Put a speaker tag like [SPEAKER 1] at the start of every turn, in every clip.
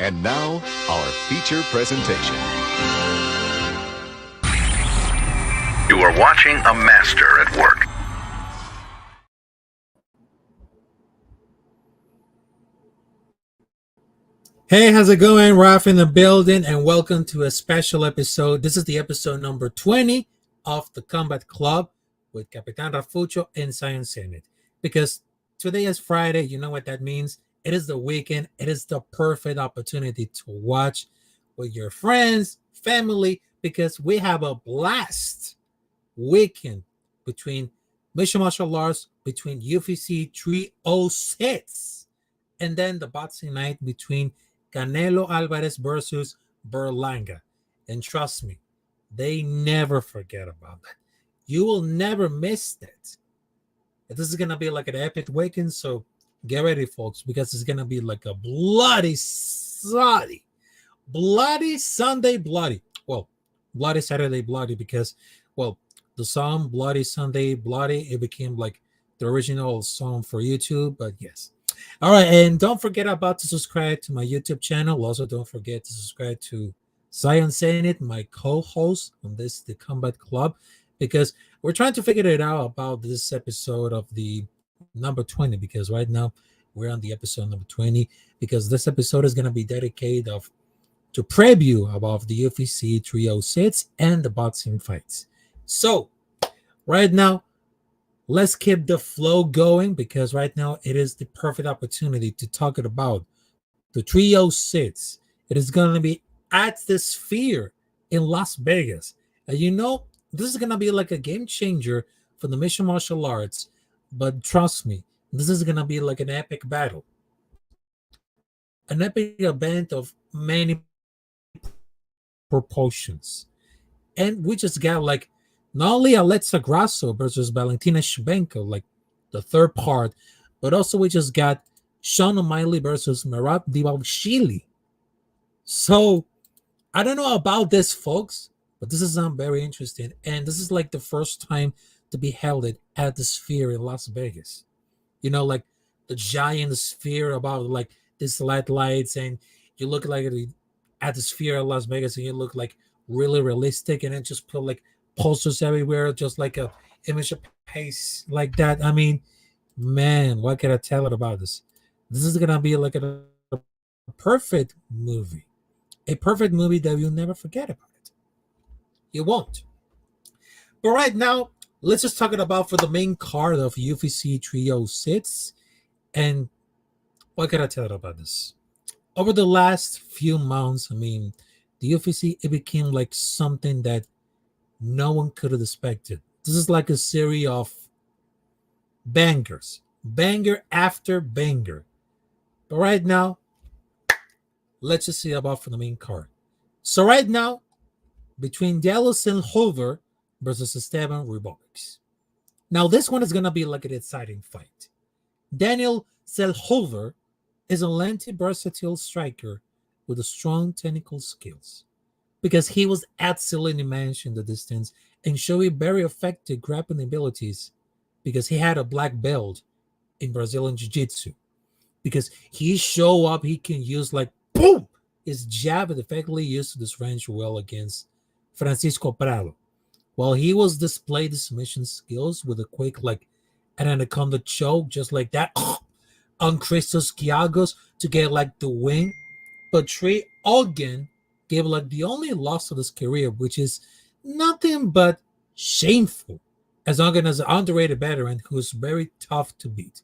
[SPEAKER 1] And now, our feature presentation.
[SPEAKER 2] You are watching a master at work.
[SPEAKER 3] Hey, how's it going? Raf in the building, and welcome to a special episode. This is the episode number 20 of the Combat Club with Capitán Rafucho and Zenith. Because today is Friday, you know what that means? It is the weekend. It is the perfect opportunity to watch with your friends, family, because we have a blast weekend between mixed martial arts, between UFC 306, and then the boxing night between Canelo Alvarez versus Berlanga. And trust me, they never forget about that. You will never miss that. This is going to be like an epic weekend, so get ready, folks, because it's going to be like a bloody Sunday. Well, bloody Saturday bloody because, well, the song Bloody Sunday Bloody, it became like the original song for YouTube, but yes. All right, and don't forget about to subscribe to my YouTube channel. Also, don't forget to subscribe to Zenith, my co-host on this The Combat Club, because we're trying to figure it out about this episode of the number 20, because right now we're on the episode number 20, because this episode is going to be dedicated to preview about the UFC 306 and the boxing fights. So right now, let's keep the flow going, because right now it is the perfect opportunity to talk about the 306. It is going to be at the Sphere in Las Vegas. And you know, this is going to be like a game changer for the mixed martial arts. But trust me, this is going to be like an epic battle. An epic event of many proportions. And we just got like not only Alexa Grasso versus Valentina Shevchenko, like the third part, but also we just got Sean O'Malley versus Merab Dvalishvili. So I don't know about this, folks, but this is very interesting. And this is like the first time to be held at the Sphere in Las Vegas. You know, like the giant sphere about like these lights, and you look like at the Sphere in Las Vegas, and you look like really realistic, and then just put like posters everywhere, just like a image of pace like that. I mean, man, what can I tell it about this? This is gonna be like a perfect movie, a perfect movie that you'll never forget about it. You won't. But right now, let's just talk about for the main card of UFC 306, and what can I tell you about this? Over the last few months, I mean, the UFC, it became like something that no one could have expected. This is like a series of bangers, banger after banger. But right now, let's just see about for the main card. So right now, between Daniel Silva versus Esteban Rubovics. Now this one is gonna be like an exciting fight. Daniel Silva is a lengthy, versatile striker with a strong technical skills, because he was absolutely managed in the distance and showing very effective grappling abilities, because he had a black belt in Brazilian Jiu-Jitsu, because he show up, he can use like boom, his jab is effectively used to this range well against Francisco Prado, while he was displayed the submission skills with a quick like an anaconda choke just like that on Christos Giagos to get like the win. But Trey Ogden gave like the only loss of his career, which is nothing but shameful, as Ogden is an underrated veteran who's very tough to beat.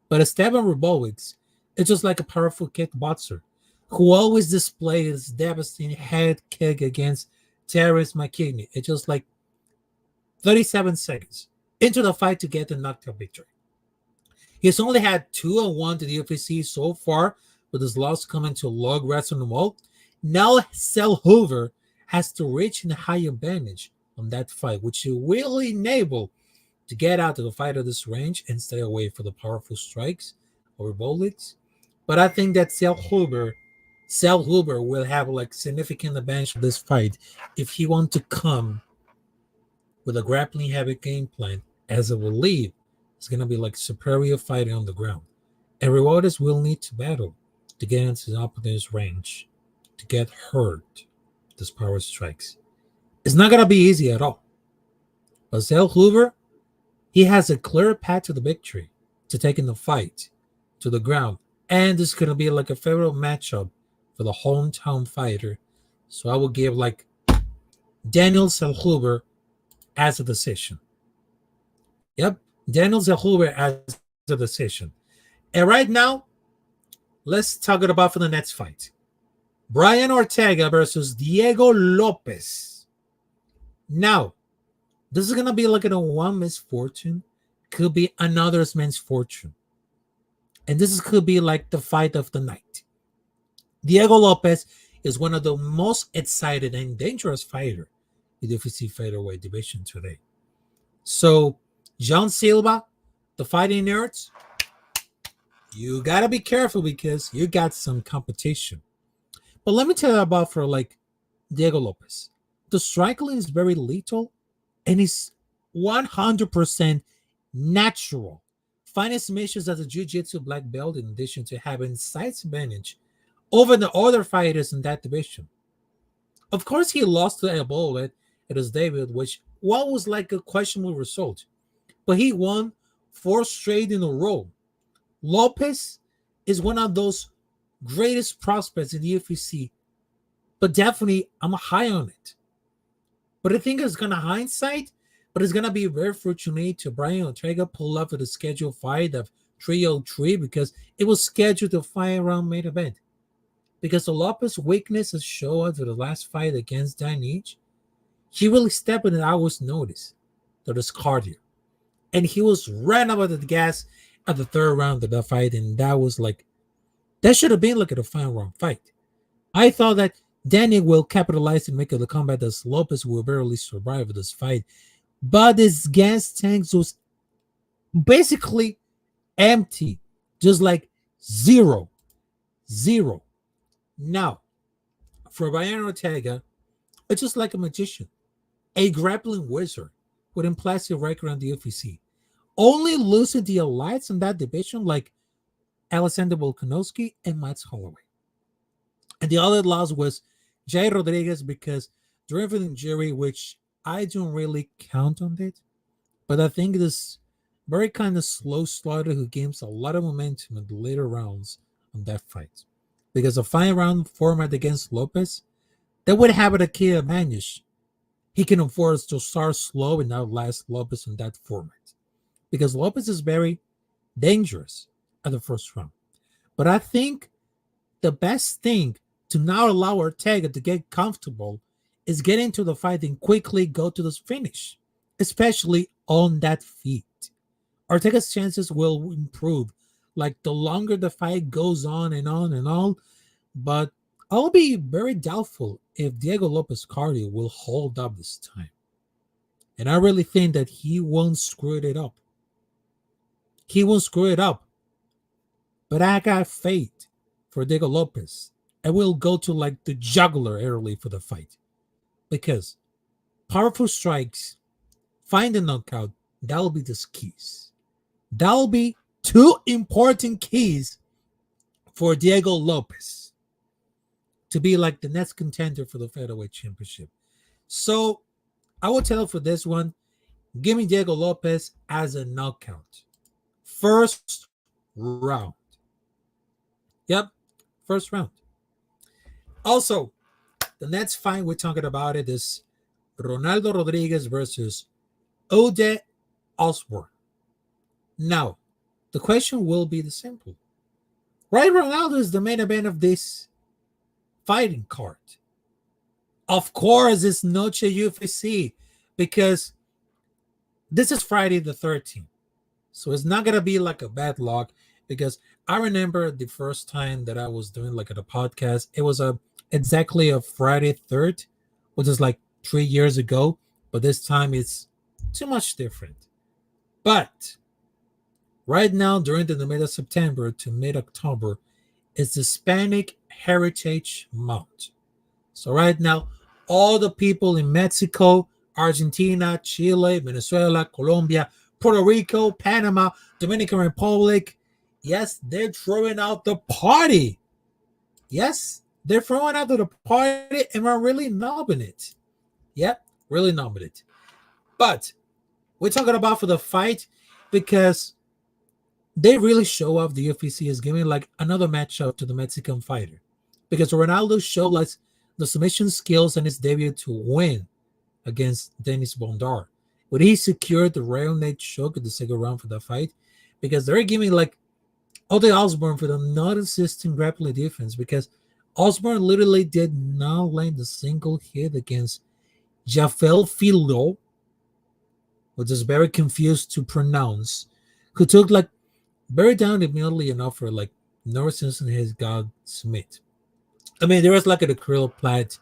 [SPEAKER 3] But Esteban Rubovics is just like a powerful kickboxer who always displays his devastating head kick against Terrence McKinney. It's just like 37 seconds into the fight to get the knockout victory. He's only had 2-1 to the UFC so far, with his loss coming to log wrestling wall. Now Hoover has to reach a high advantage on that fight, which will enable to get out of the fight of this range and stay away from the powerful strikes or bullets. But I think that Hoover will have like significant advantage of this fight if he wants to come with a grappling heavy game plan, as I believe it's going to be like superior fighting on the ground. And Rewarders will need to battle to get into the opponent's range, to get hurt, those power strikes. It's not going to be easy at all. But Zell Hoover, he has a clear path to the victory, to taking the fight to the ground. And this is going to be like a favorable matchup for the hometown fighter. So I will give like Daniel Zellhuber as a decision. Yep, Daniel Zellhuber as a decision. And right now, let's talk about for the next fight. Brian Ortega versus Diego Lopez. Now, this is going to be like a one misfortune. Could be another's misfortune. And this could be like the fight of the night. Diego Lopez is one of the most excited and dangerous fighters in the UFC featherweight division today. So, John Silva, the fighting nerds, you got to be careful because you got some competition. But let me tell you about for like Diego Lopez. The striking is very lethal and it's 100% natural. Finding submissions as a jiu-jitsu black belt in addition to having size advantage over the other fighters in that division. Of course, he lost to Ebola at his debut, which was like a questionable result. But he won 4 straight in a row. Lopez is one of those greatest prospects in the UFC, but definitely I'm high on it. But I think it's going to hindsight, but it's going to be very fortunate to Brian Ortega pull up for the scheduled fight of 303 because it was scheduled to fight around main event. Because the Lopez weakness is shown to the last fight against Danich, he really stepped in an hour's notice to his cardio. And he was ran out of the gas at the third round of the fight, and that should have been like a final round fight. I thought that Danny will capitalize and make it the combat as Lopez will barely survive this fight. But his gas tanks was basically empty. Just like zero. Now, for Brian Ortega, it's just like a magician. A grappling wizard with impressive record on the UFC. Only losing the elites in that division like Alexander Volkanovski and Max Holloway. And the other loss was Jay Rodriguez because during an injury, which I don't really count on it, but I think this very kind of slow starter who gains a lot of momentum in the later rounds on that fight. Because a 5-round format against Lopez, that would have a key advantage. He can afford to start slow and outlast Lopez in that format. Because Lopez is very dangerous at the first round. But I think the best thing to not allow Ortega to get comfortable is get into the fight and quickly go to the finish, especially on that feet. Ortega's chances will improve like the longer the fight goes on and on and on. But I'll be very doubtful if Diego Lopez cardio will hold up this time. And I really think that he won't screw it up. He won't screw it up. But I got faith for Diego Lopez. I will go to like the juggler early for the fight. Because powerful strikes, find a knockout, that'll be the keys. That'll be 2 important keys for Diego Lopez to be like the next contender for the featherweight championship. So I will tell for this one, give me Diego Lopez as a knockout. First round. Yep, first round. Also, the next fight we're talking about it is Ronaldo Rodriguez versus Ode Osborne. Now, the question will be the simple. Right, Ronaldo is the main event of this fighting card. Of course, it's Noche UFC because this is Friday the 13th. So it's not going to be like a bad luck because I remember the first time that I was doing like a podcast, it was exactly a Friday 3rd, which is like 3 years ago. But this time it's too much different. But right now, during the mid of September to mid-October, is the Hispanic Heritage Month. So right now, all the people in Mexico, Argentina, Chile, Venezuela, Colombia, Puerto Rico, Panama, Dominican Republic, yes, they're throwing out the party Yes, they're throwing out to the party and are really nubbing it. Yep, really nubbing it. But we're talking about for the fight because they really show off the UFC is giving like another matchup to the Mexican fighter. Because Ronaldo showed like the submission skills in his debut to win against Dennis Bondar. Would he secured the Royal Nate choke at the second round for the fight? Because they're giving like Ode Osborne for the not assisting grappling defense because Osborne literally did not land a single hit against Jafel Filo, which is very confused to pronounce, who took like very down immediately enough for like no Simpson has got Smith. I mean, there was like an acrylic plat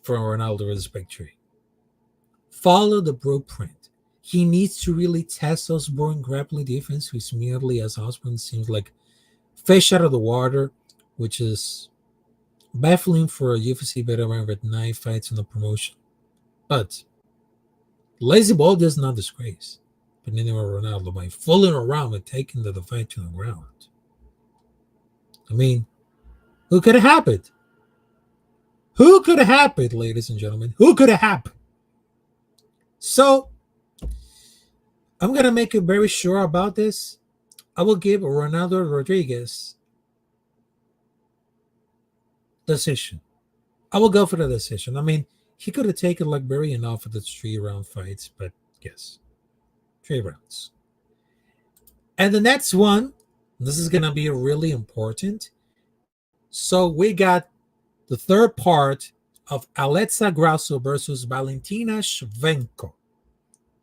[SPEAKER 3] from Ronaldo respectfully. Follow the blueprint. He needs to really test Osborne grappling defense, which immediately as Osborne seems like fish out of the water, which is baffling for a UFC veteran with 9 fights in the promotion. But Lazy Ball does not disgrace Benigno Ronaldo by fooling around and taking the fight to the ground. I mean, who could have happened? Who could have happened, ladies and gentlemen? Who could have happened? So, I'm going to make it very sure about this. I will give Ronaldo Rodriguez decision. I will go for the decision. I mean, he could have taken like very enough of the 3-round fights, but yes, 3 rounds. And the next one, this is going to be really important. So we got the third part of Alexa Grasso versus Valentina Shevchenko.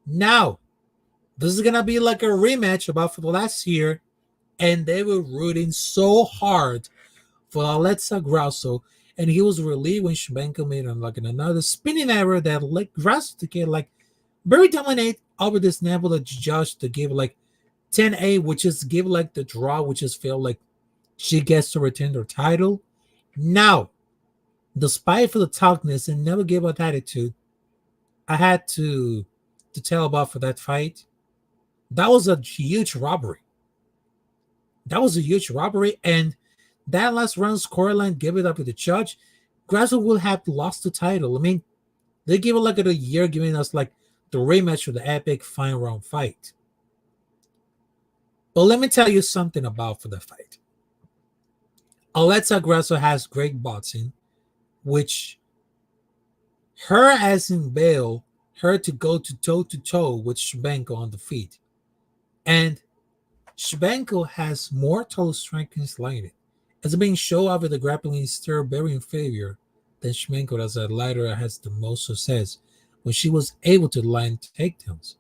[SPEAKER 3] Now, this is going to be like a rematch about for the last year, and they were rooting so hard for Alexa Grasso, and he was relieved when Shevchenko made like another spinning error that like Grasso to get like very dominate over this Neville the judge to give like 10-8, which is give like the draw, which is feel like she gets to retain her title. Now, despite for the toughness and never give up attitude, I had to tell about for that fight. That was a huge robbery. That was a huge robbery, and that last round scoreline give it up to the judge. Grasso will have lost the title. I mean, they give it like a year, giving us like the rematch for the epic final round fight. But let me tell you something about for the fight. Alexa Grasso has great boxing, which her as in Bale, her to go to toe with Shevchenko on the feet. And Shevchenko has more total strength and sliding. As being shown over the grappling is still very inferior than Shevchenko, as that latter has the most success when she was able to line takedowns.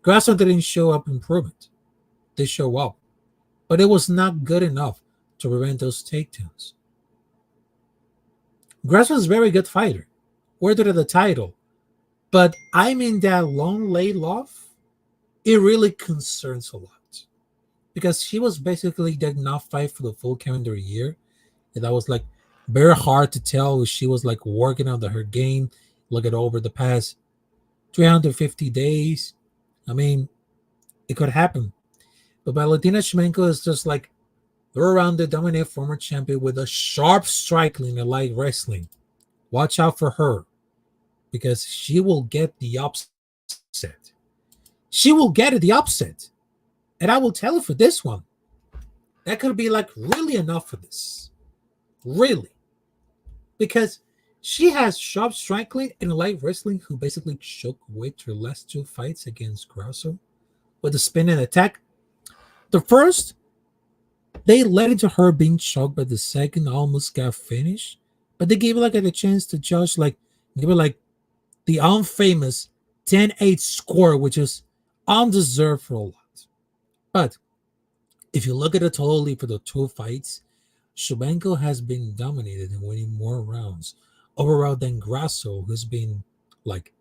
[SPEAKER 3] Grasso didn't show up improvement. They show up, but it was not good enough to prevent those takedowns. Grasso is a very good fighter, worthy of the title, but I mean that long layoff, it really concerns a lot because she was basically did not fight for the full calendar year, and that was like very hard to tell if she was like working on her game. Look at over the past 350 days. I mean, it could happen. But Valentina Shevchenko is just like well-rounded, dominant former champion with a sharp striking and light wrestling. Watch out for her because she will get the upset. She will get the upset. And I will tell you for this one, that could be like really enough for this. Really. Because she has sharp striking and light wrestling who basically choked with her last 2 fights against Grasso with the spin and attack. The first, they led into her being choked, but the second almost got finished. But they gave her like a chance to judge, like give her like the unfamous 10-8 score, which is undeserved for a lot. But if you look at it totally for the 2 fights, Shevchenko has been dominated and winning more rounds overall than Grasso, who's been like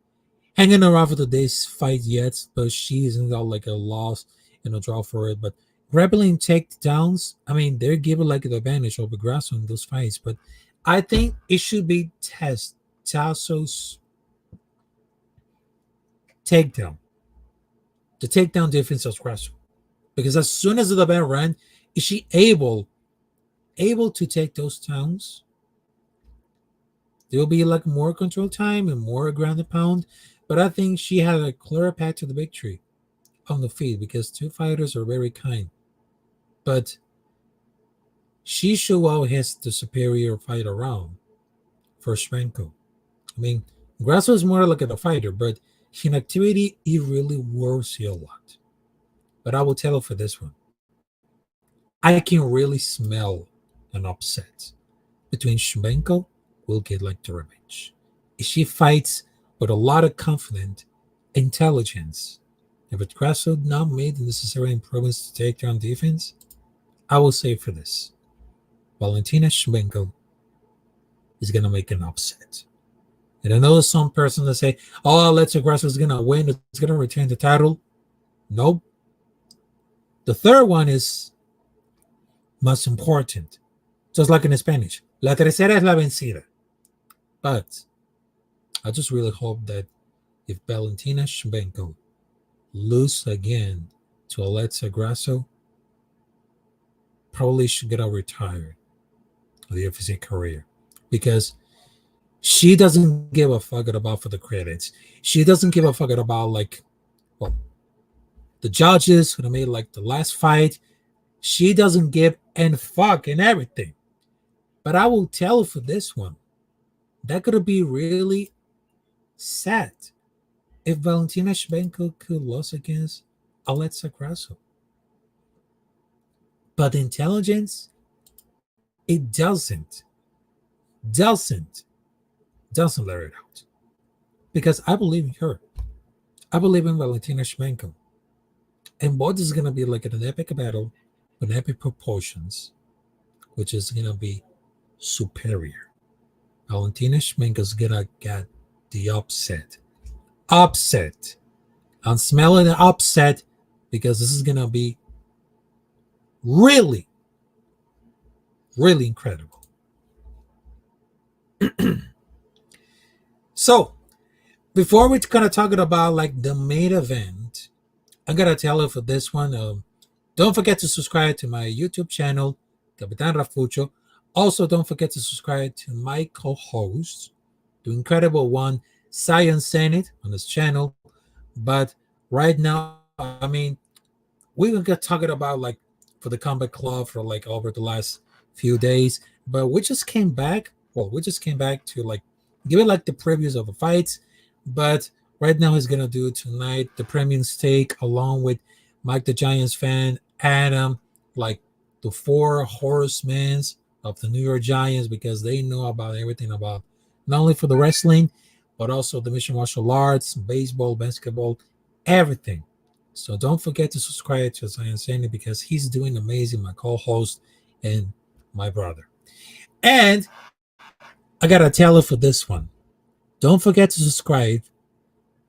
[SPEAKER 3] hanging around for today's fight yet, but she isn't got like a loss and a draw for it. But grappling takedowns, I mean, they're given like the advantage over Grasso in those fights. But I think it should be Tasso's takedown, the takedown defense of Grasso. Because as soon as the event ran, is she able able to take those towns, there'll be like more control time and more ground and pound. But I think she had a clearer path to the victory on the feet because two fighters are very kind. But she showed out the superior fighter round for Shmenko. I mean, Grasso is more like a fighter, but in activity, he really works you a lot. But I will tell you for this one, I can really smell an upset between Shmenko will get like the revenge. If she fights with a lot of confidence, intelligence, if Grasso not made the necessary improvements to take down defense, I will say for this, Valentina Shmenko is going to make an upset. And I know there's some person that say, oh, Alexa Grasso is going to win. It's going to retain the title. Nope. The third one is most important. Just like in Spanish. La tercera es la vencida. But I just really hope that if Valentina Shmenko lose again to Alexa Grasso, probably should get retired of the UFC career. Because she doesn't give a fuck about for the credits. She doesn't give a fuck about the judges who made like the last fight. She doesn't give a fuck and everything. But I will tell you for this one, that could be really sad if Valentina Shmenko could lose against Alexa Grasso. But intelligence, it doesn't let it out. Because I believe in her. I believe in Valentina Shmenko. And what is going to be like an epic battle with epic proportions, which is going to be superior. Valentina Shmenko is going to get the upset. I'm smelling the upset because this is going to be really, really incredible. So, before we're going to talk about like the main event, I'm going to tell you for this one, don't forget to subscribe to my YouTube channel, Capitán Rafucho. Also, don't forget to subscribe to my co-host, the incredible one, Zenith, on this channel. But right now, I mean, we're going to get talking about like for the Combat Club for like over the last few days. But we just came back. Well, we just came back to like give it like the previews of the fights. But right now, he's going to do tonight the premium steak along with Mike the Giants fan, Adam, like the four horsemen of the New York Giants, because they know about everything about not only for the wrestling, but also the mixed martial arts, baseball, basketball, everything. So don't forget to subscribe to Zenith because he's doing amazing, my co-host and my brother. And I got to tell you for this one, don't forget to subscribe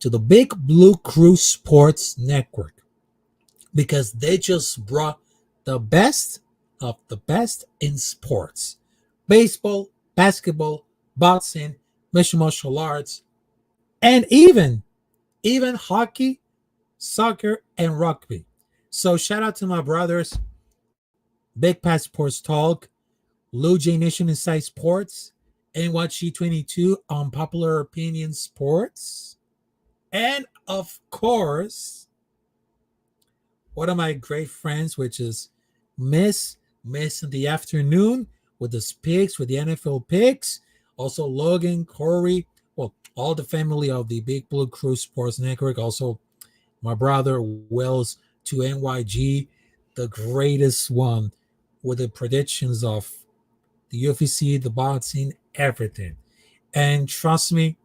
[SPEAKER 3] to the Big Blue Crew Sports Network because they just brought the best of the best in sports. Baseball, basketball, boxing, mixed martial arts, and even hockey, soccer, and rugby. So shout out to my brothers, Big Pat Sports Talk, Lou J Nation Inside Sports, NYG22 on Popular Opinion Sports, and of course, one of my great friends, which is Miss in the Afternoon with the picks, with the NFL picks. Also Logan, Corey, well, all the family of the Big Blue Crew Sports Network. Also my brother Wells to NYG, the greatest one with the predictions of the UFC, the boxing, everything. And trust me,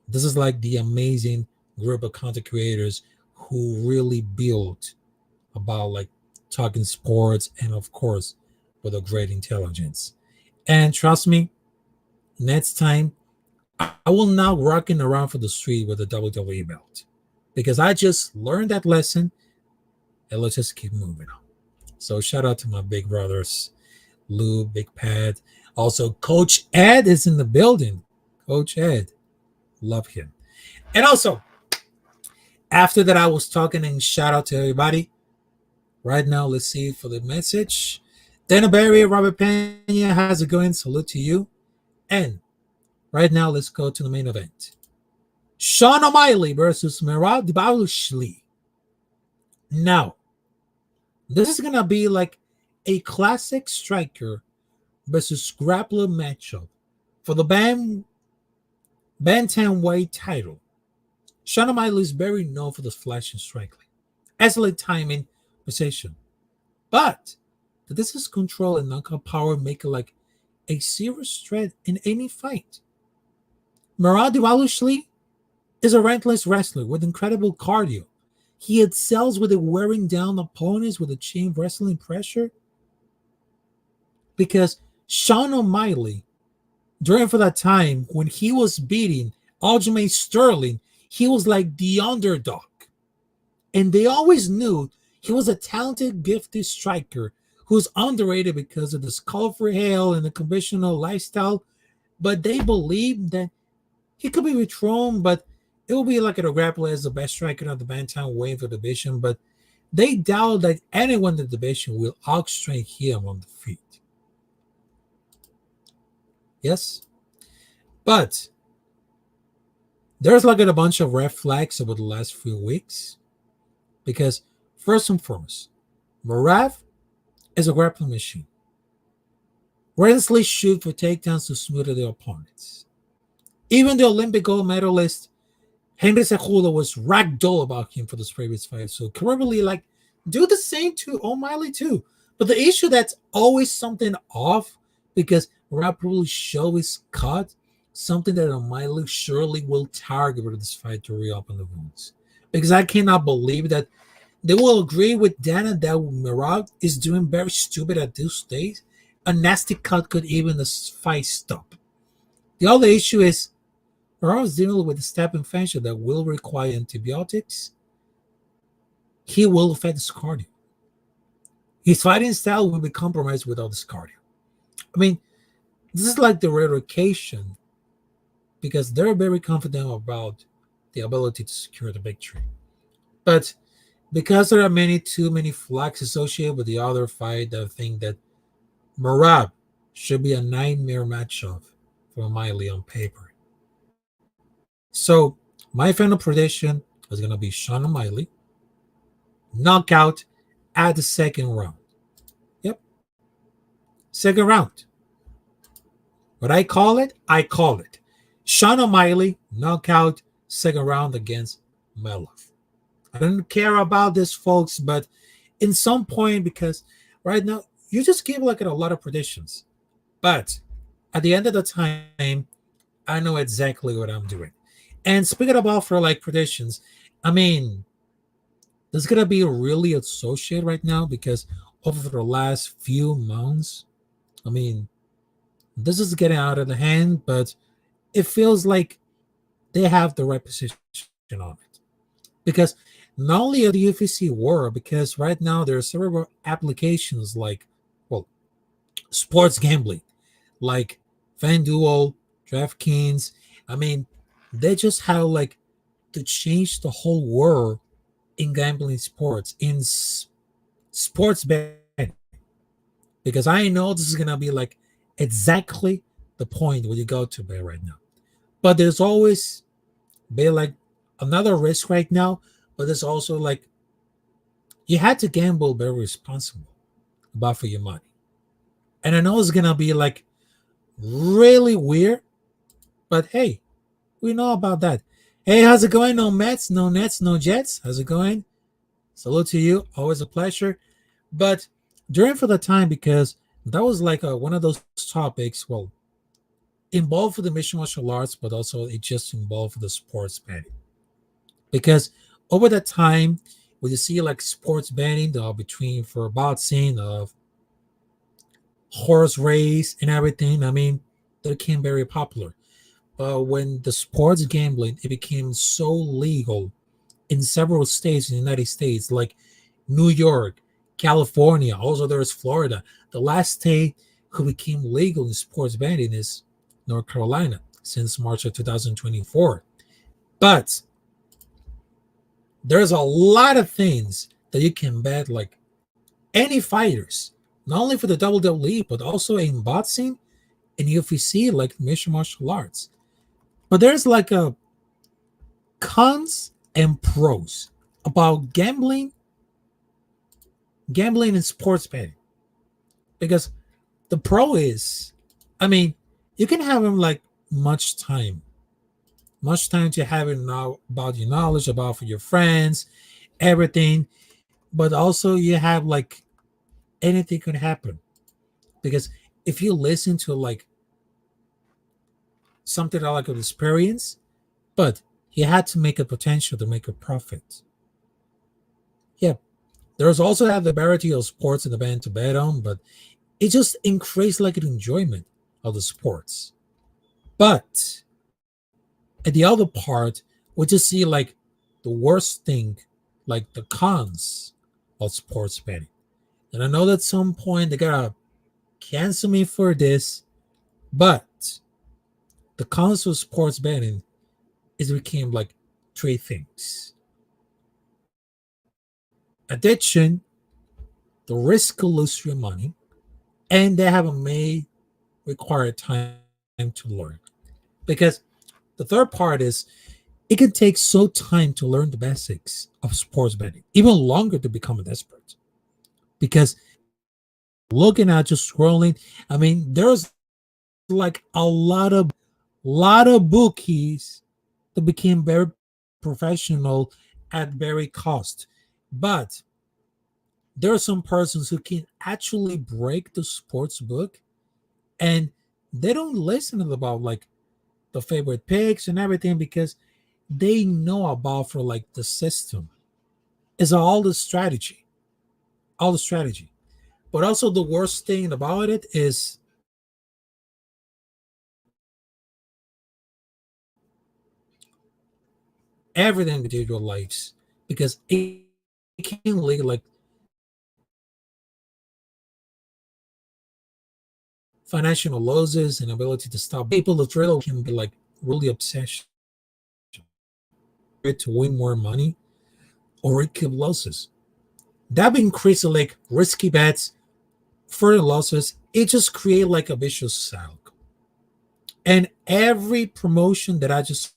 [SPEAKER 3] this is like the amazing group of content creators who really build about like talking sports and of course with a great intelligence. And trust me, next time I will not rocking around for the street with a WWE belt because I just learned that lesson and let's just keep moving on. So shout out to my big brothers, Lou, Big Pat. Also, Coach Ed is in the building. Coach Ed, love him. And also, after that, I was talking and shout out to everybody. Right now, let's see for the message. Dana Barry, Robert Pena, how's it going? Salute to you. And right now, let's go to the main event. Sean O'Malley versus Merab Dvalishvili. Now, this is gonna be like a classic striker versus grappler matchup for the bantamweight title. Sean O'Malley is very known for the flashing striking, excellent timing, precision. But the distance control and knockout power make it like a serious threat in any fight. Merab Dvalishvili is a relentless wrestler with incredible cardio. He excels with wearing down opponents with a chain wrestling pressure because Sean O'Malley, during for that time when he was beating Aljamain Sterling, he was like the underdog. And they always knew he was a talented, gifted striker who's underrated because of his colorful hair and the conventional lifestyle. But they believed that he could be rethrown, but it will be like a grappler as the best striker of the bantamweight for the division. But they doubt that anyone in the division will outstrike him on the feet. Yes, but there's like a bunch of red flags over the last few weeks because first and foremost, Merab is a grappling machine. Relentlessly shoot for takedowns to smother their opponents. Even the Olympic gold medalist Henry Cejudo was ragdoll about him for this previous fight. So can really like do the same to O'Malley too. But the issue that's always something off because Merab probably show his cut, something that O'Malley surely will target with this fight to reopen the wounds. Because I cannot believe that they will agree with Dana that Merab is doing very stupid at this stage. A nasty cut could even the fight stop. The other issue is Merab is dealing with a step infection that will require antibiotics. He will affect his cardio. His fighting style will be compromised without this cardio. I mean, this is like the relocation because they're very confident about the ability to secure the victory. But because there are too many flags associated with the other fight, I think that Merab should be a nightmare matchup for O'Malley on paper. So my final prediction is going to be Sean O'Malley knockout at the second round. Yep, second round. What I call it, I call it. Sean O'Malley knockout second round against Melov. I don't care about this, folks, but in some point, because right now you just give like a lot of predictions, but at the end of the time, I know exactly what I'm doing. And speaking about for like predictions, I mean, this is gonna be really associated right now because over the last few months, I mean, this is getting out of the hand, but it feels like they have the right position on it. Because not only are the UFC war, because right now there are several applications like, well, sports gambling, like FanDuel, DraftKings. I mean, they just have like to change the whole world in gambling sports, in sports betting. Because I know this is gonna be like exactly the point where you go to bet right now. But there's always be like another risk right now, but there's also like you had to gamble very responsible about for your money. And I know it's gonna be like really weird, but hey, we know about that. Hey, how's it going? No Mets, no Nets, no Jets. How's it going? Salute to you. Always a pleasure. But during for the time, because that was like one of those topics, well, involved for the mixed martial arts, but also it just involved for the sports betting. Because over that time, when you see like sports betting between for boxing, of horse race and everything, I mean, they became very popular. But when the sports gambling, it became so legal in several states in the United States, like New York, California, also there's Florida. The last state who became legal in sports betting is North Carolina since March of 2024. But there's a lot of things that you can bet, like any fighters not only for the WWE, but also in boxing and UFC, like mixed martial arts. But there's like a cons and pros about gambling and sports betting. Because the pro is, I mean, you can have them like much time, much time to have it now about your knowledge about for your friends, everything. But also you have like anything could happen because if you listen to like something that like an experience, but he had to make a potential to make a profit. Yeah, there's also have the variety of sports in the band to bet on, but it just increased like an enjoyment of the sports. But at the other part, we just see like the worst thing, like the cons of sports betting. And I know that at some point they gotta cancel me for this, but the cons of sports betting is became like three things: addiction, the risk to lose your money, and they have a may require time to learn. Because the third part is it can take so time to learn the basics of sports betting, even longer to become an expert. Because looking at just scrolling, I mean, there's like a lot of bookies that became very professional at very cost. But there are some persons who can actually break the sports book and they don't listen about like the favorite picks and everything because they know about for like the system. It's all the strategy. But also the worst thing about it is everything individual lives because it can lead like financial losses and ability to stop people that really can be like really obsessed to win more money or it could losses. That would increase like risky bets, further losses. It just create like a vicious cycle. And every promotion that I just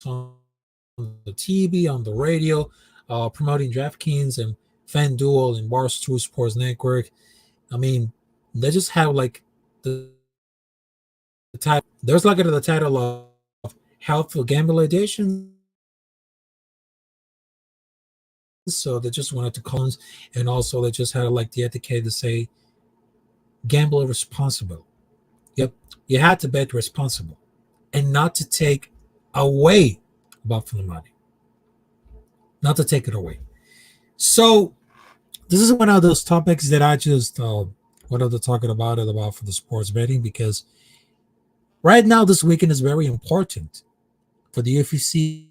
[SPEAKER 3] saw on the TV, on the radio, promoting DraftKings and FanDuel and Barstool Sports Network, I mean, they just have like the title. There's like the title of Helpful Gambling Edition. So they just wanted to call, and also they just had like the etiquette to say gamble responsible. Yep, you had to bet responsible and not to take away about from the money, not to take it away. So this is one of those topics that I just wanted to talk about it about for the sports betting because right now this weekend is very important for the UFC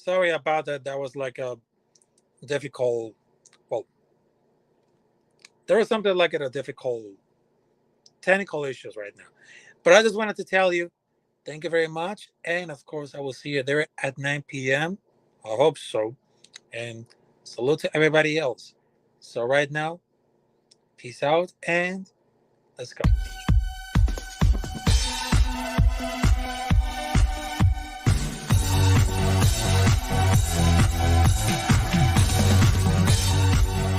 [SPEAKER 4] Sorry about that. That was like a difficult. Well, there was something like a difficult technical issues right now. But I just wanted to tell you, thank you very much. And of course, I will see you there at 9 p.m. I hope so. And salute to everybody else. So right now, peace out and let's go.